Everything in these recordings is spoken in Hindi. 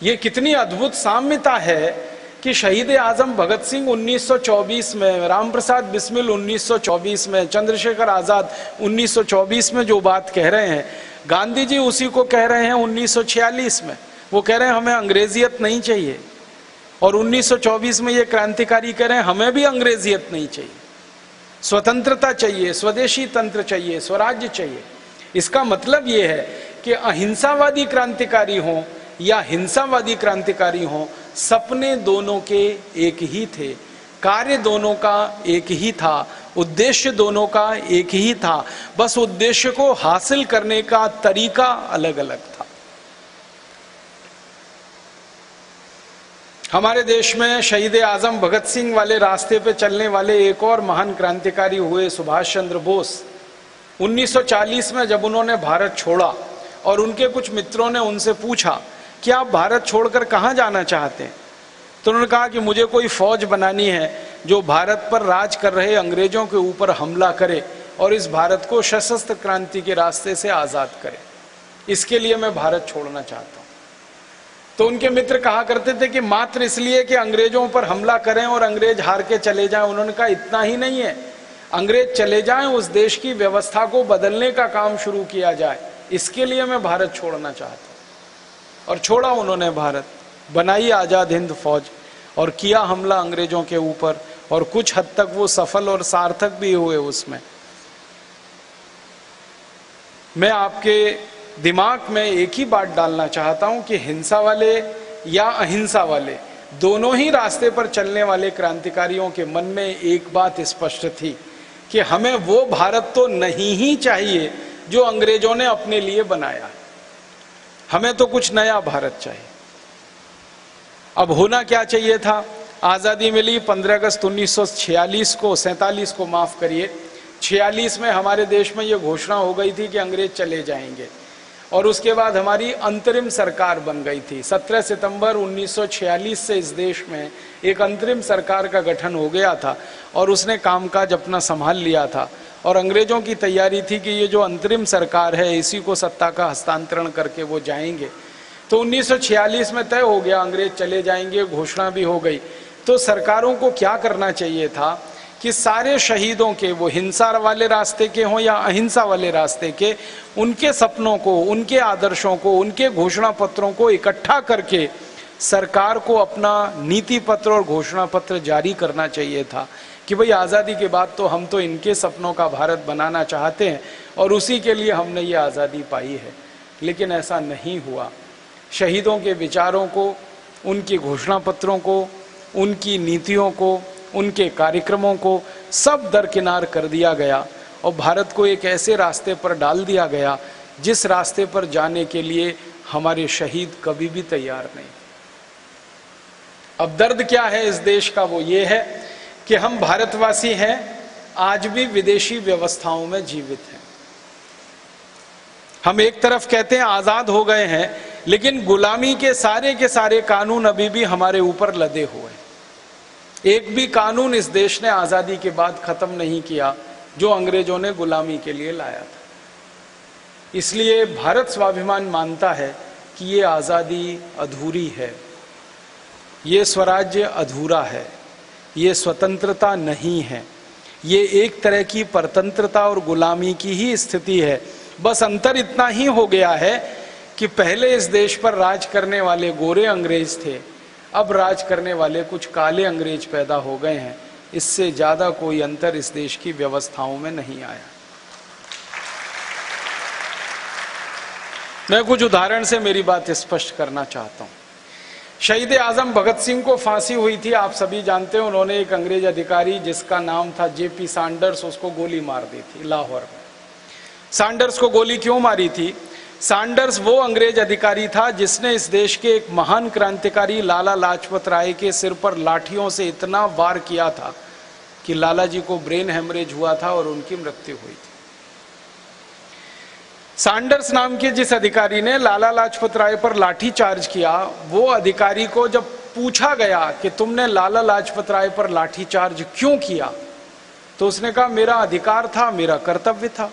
ये कितनी अद्भुत साम्यता है कि शहीद आजम भगत सिंह 1924 में, राम प्रसाद बिस्मिल 1924 में, चंद्रशेखर आजाद 1924 में जो बात कह रहे हैं, गांधी जी उसी को कह रहे हैं 1946 में। वो कह रहे हैं हमें अंग्रेजियत नहीं चाहिए, और 1924 में ये क्रांतिकारी कह रहे हैं हमें भी अंग्रेजियत नहीं चाहिए, स्वतंत्रता चाहिए, स्वदेशी तंत्र चाहिए, स्वराज्य चाहिए। इसका मतलब ये है कि अहिंसावादी क्रांतिकारी हों या हिंसावादी क्रांतिकारी हों, सपने दोनों के एक ही थे, कार्य दोनों का एक ही था, उद्देश्य दोनों का एक ही था, बस उद्देश्य को हासिल करने का तरीका अलग अलग था। हमारे देश में शहीद आजम भगत सिंह वाले रास्ते पे चलने वाले एक और महान क्रांतिकारी हुए सुभाष चंद्र बोस। 1940 में जब उन्होंने भारत छोड़ा और उनके कुछ मित्रों ने उनसे पूछा कि आप भारत छोड़कर कहाँ जाना चाहते हैं, तो उन्होंने कहा कि मुझे कोई फौज बनानी है जो भारत पर राज कर रहे अंग्रेजों के ऊपर हमला करे और इस भारत को सशस्त्र क्रांति के रास्ते से आज़ाद करे, इसके लिए मैं भारत छोड़ना चाहता हूँ। तो उनके मित्र कहा करते थे कि मात्र इसलिए कि अंग्रेजों पर हमला करें और अंग्रेज हार के चले जाएं। उन्होंने कहा इतना ही नहीं है, अंग्रेज चले जाएं, उस देश की व्यवस्था को बदलने का काम शुरू किया जाए, इसके लिए मैं भारत छोड़ना चाहता हूँ। और छोड़ा उन्होंने भारत, बनाई आज़ाद हिंद फौज और किया हमला अंग्रेजों के ऊपर, और कुछ हद तक वो सफल और सार्थक भी हुए उसमें। मैं आपके दिमाग में एक ही बात डालना चाहता हूं कि हिंसा वाले या अहिंसा वाले दोनों ही रास्ते पर चलने वाले क्रांतिकारियों के मन में एक बात स्पष्ट थी कि हमें वो भारत तो नहीं ही चाहिए जो अंग्रेजों ने अपने लिए बनाया है, हमें तो कुछ नया भारत चाहिए। अब होना क्या चाहिए था? आज़ादी मिली 15 अगस्त 1946 को, 47 को माफ करिए, 46 में हमारे देश में ये घोषणा हो गई थी कि अंग्रेज चले जाएंगे, और उसके बाद हमारी अंतरिम सरकार बन गई थी। 17 सितंबर 1946 से इस देश में एक अंतरिम सरकार का गठन हो गया था और उसने कामकाज अपना संभाल लिया था, और अंग्रेजों की तैयारी थी कि ये जो अंतरिम सरकार है इसी को सत्ता का हस्तांतरण करके वो जाएंगे। तो 1946 में तय हो गया अंग्रेज चले जाएंगे, घोषणा भी हो गई। तो सरकारों को क्या करना चाहिए था कि सारे शहीदों के, वो हिंसा वाले रास्ते के हों या अहिंसा वाले रास्ते के, उनके सपनों को, उनके आदर्शों को, उनके घोषणा पत्रों को इकट्ठा करके सरकार को अपना नीति पत्र और घोषणा पत्र जारी करना चाहिए था कि भाई आज़ादी के बाद तो हम तो इनके सपनों का भारत बनाना चाहते हैं और उसी के लिए हमने ये आज़ादी पाई है। लेकिन ऐसा नहीं हुआ। शहीदों के विचारों को, उनके घोषणा पत्रों को, उनकी नीतियों को, उनके कार्यक्रमों को सब दरकिनार कर दिया गया और भारत को एक ऐसे रास्ते पर डाल दिया गया जिस रास्ते पर जाने के लिए हमारे शहीद कभी भी तैयार नहीं। अब दर्द क्या है इस देश का? वो ये है कि हम भारतवासी हैं, आज भी विदेशी व्यवस्थाओं में जीवित हैं। हम एक तरफ कहते हैं आजाद हो गए हैं, लेकिन गुलामी के सारे कानून अभी भी हमारे ऊपर लदे हुए हैं। एक भी कानून इस देश ने आजादी के बाद खत्म नहीं किया जो अंग्रेजों ने गुलामी के लिए लाया था। इसलिए भारत स्वाभिमान मानता है कि ये आजादी अधूरी है, ये स्वराज्य अधूरा है, ये स्वतंत्रता नहीं है, ये एक तरह की परतंत्रता और गुलामी की ही स्थिति है। बस अंतर इतना ही हो गया है कि पहले इस देश पर राज करने वाले गोरे अंग्रेज थे, अब राज करने वाले कुछ काले अंग्रेज पैदा हो गए हैं। इससे ज्यादा कोई अंतर इस देश की व्यवस्थाओं में नहीं आया। मैं कुछ उदाहरण से मेरी बात स्पष्ट करना चाहता हूं। शहीद आजम भगत सिंह को फांसी हुई थी, आप सभी जानते हैं। उन्होंने एक अंग्रेज अधिकारी जिसका नाम था जेपी सैंडर्स, उसको गोली मार दी थी लाहौर में। सैंडर्स को गोली क्यों मारी थी? सैंडर्स वो अंग्रेज अधिकारी था जिसने इस देश के एक महान क्रांतिकारी लाला लाजपत राय के सिर पर लाठियों से इतना वार किया था कि लाला जी को ब्रेन हेमरेज हुआ था और उनकी मृत्यु हुई थी। सैंडर्स नाम के जिस अधिकारी ने लाला लाजपत राय पर लाठी चार्ज किया, वो अधिकारी को जब पूछा गया कि तुमने लाला लाजपत राय पर लाठी चार्ज क्यों किया, तो उसने कहा मेरा अधिकार था, मेरा कर्तव्य था।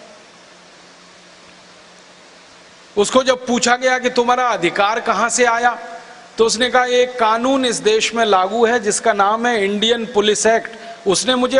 उसको जब पूछा गया कि तुम्हारा अधिकार कहां से आया, तो उसने कहा एक कानून इस देश में लागू है जिसका नाम है इंडियन पुलिस एक्ट। उसने मुझे